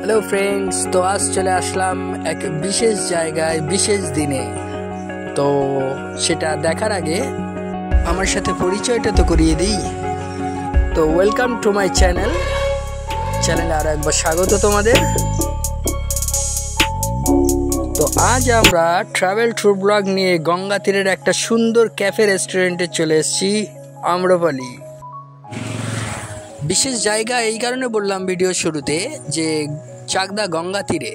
Hello friends, তো আজ চলে আসলাম এক বিশেষ জায়গায় বিশেষ দিনে। তো সেটা দেখার আগে আমার সাথে পরিচয়টা তো করিয়ে দিই। তো ওয়েলকাম টু মাই চ্যানেলে আরও একবার স্বাগত তোমাদের। তো আজ আমরা ট্রাভেল ট্যুর ব্লগ নিয়ে গঙ্গা তীরের একটা সুন্দর ক্যাফে রেস্টুরেন্টে চলে এসেছি, আম্রপালি। বিশেষ জায়গা এই কারণে বললাম ভিডিও শুরুতে যে চাকদা গঙ্গা তীরে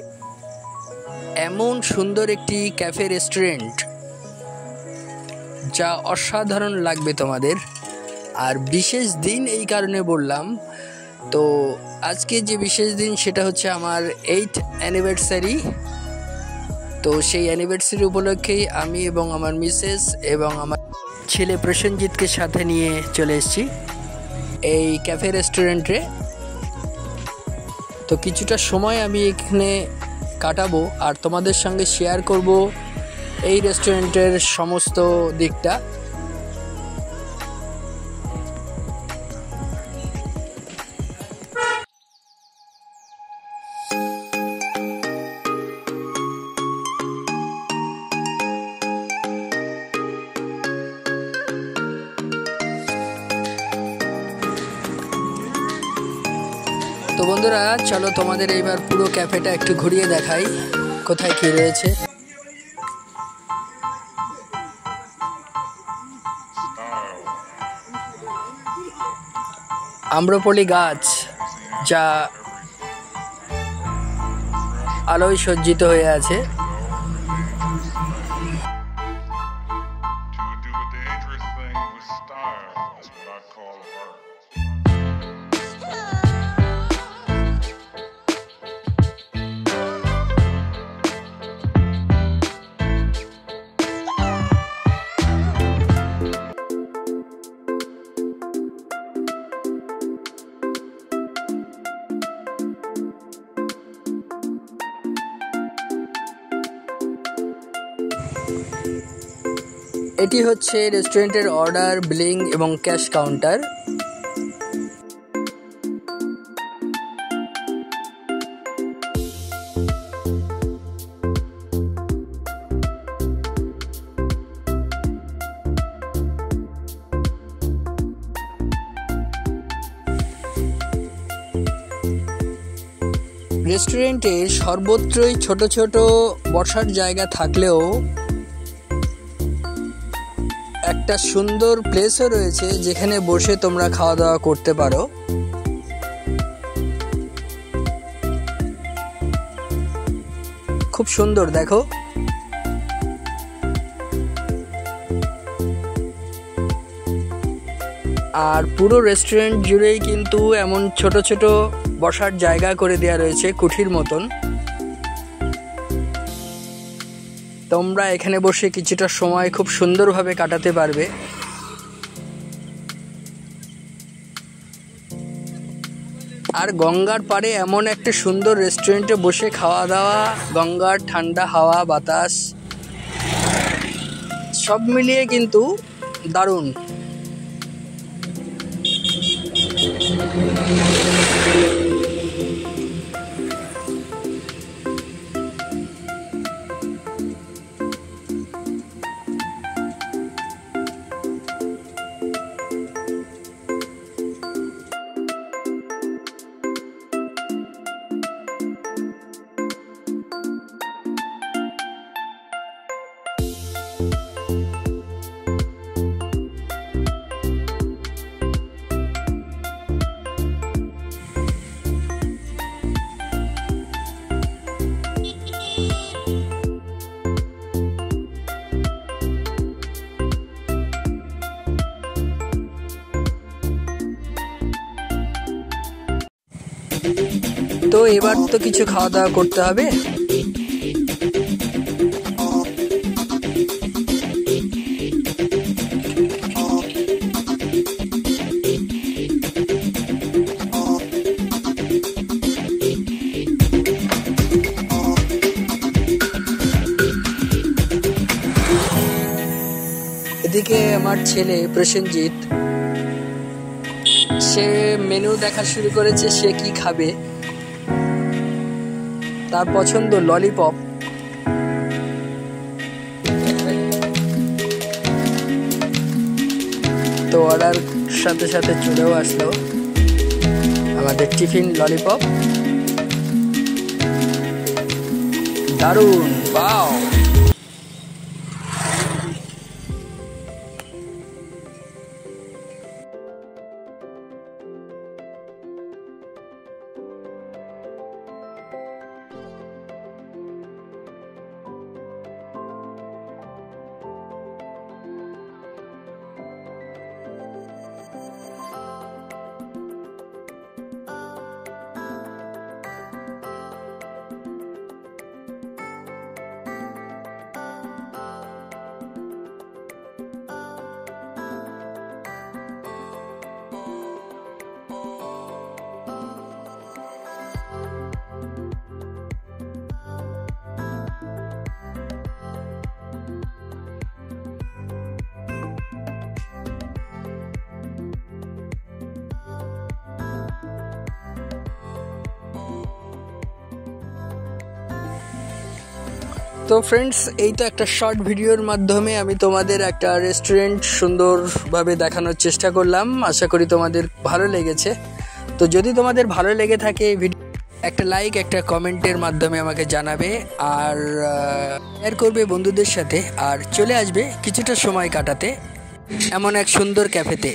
এমন সুন্দর একটি ক্যাফে রেস্টুরেন্ট যা অসাধারণ লাগবে তোমাদের। আর বিশেষ দিন এই কারণে বললাম, তো আজকে যে বিশেষ দিন সেটা হচ্ছে আমার 8th অ্যানিভার্সারি। তো সেই অ্যানিভার্সারি উপলক্ষেই আমি এবং আমার মিসেস এবং আমার ছেলে প্রসেনজিৎকে সাথে নিয়ে চলে এসেছি এই ক্যাফে রেস্টুরেন্টে। তো কিছুটা সময় আমি এখানে কাটাবো আর তোমাদের সঙ্গে শেয়ার করব এই রেস্টুরেন্টের সমস্ত দিকটা। তো বন্ধুরা, চলো তোমাদের এইবার পুরো ক্যাফেটা একটু ঘুরিয়ে দেখাই কোথায় কি রয়েছে। আম্রপলি গাছ যা আলোয় সজ্জিত হয়ে আছে। এটি হচ্ছে রেস্টুরেন্টের অর্ডার, বিলিং এবং ক্যাশ কাউন্টার। রেস্টুরেন্টে সর্বত্রই ছোট ছোট বসার জায়গা থাকলেও একটা সুন্দর প্লেসও রয়েছে যেখানে বসে তোমরা খাওয়া দাওয়া করতে পারো। খুব সুন্দর, দেখো। আর পুরো রেস্টুরেন্ট জুড়েই কিন্তু এমন ছোট ছোট বসার জায়গা করে দেওয়া রয়েছে, কুঠির মতন। তোমরা এখানে বসে কিছুটা সময় খুব সুন্দরভাবে কাটাতে পারবে। আর গঙ্গার পাড়ে এমন একটা সুন্দর রেস্টুরেন্টে বসে খাওয়া দাওয়া, গঙ্গার ঠান্ডা হাওয়া বাতাস সব মিলিয়ে কিন্তু দারুণ। তো এবার তো কিছু খাওয়া দাওয়া করতে হবে। এদিকে আমার ছেলে প্রসেনজিৎ সে মেনু দেখা শুরু করেছে, সে কি খাবে। তার পছন্দ ললিপপ। তো অর্ডার সাথে সাথে চলেও আসলো আমাদের টিফিন ললিপপ। দারুণ, ওয়াও। তো ফ্রেন্ডস, এই তো একটা শর্ট ভিডিওর মাধ্যমে আমি তোমাদের একটা রেস্টুরেন্ট সুন্দরভাবে দেখানোর চেষ্টা করলাম। আশা করি তোমাদের ভালো লেগেছে। তো যদি তোমাদের ভালো লেগে থাকে এই ভিডিও, একটা লাইক, একটা কমেন্টের মাধ্যমে আমাকে জানাবে, আর শেয়ার করবে বন্ধুদের সাথে, আর চলে আসবে কিছুটা সময় কাটাতে এমন এক সুন্দর ক্যাফেতে।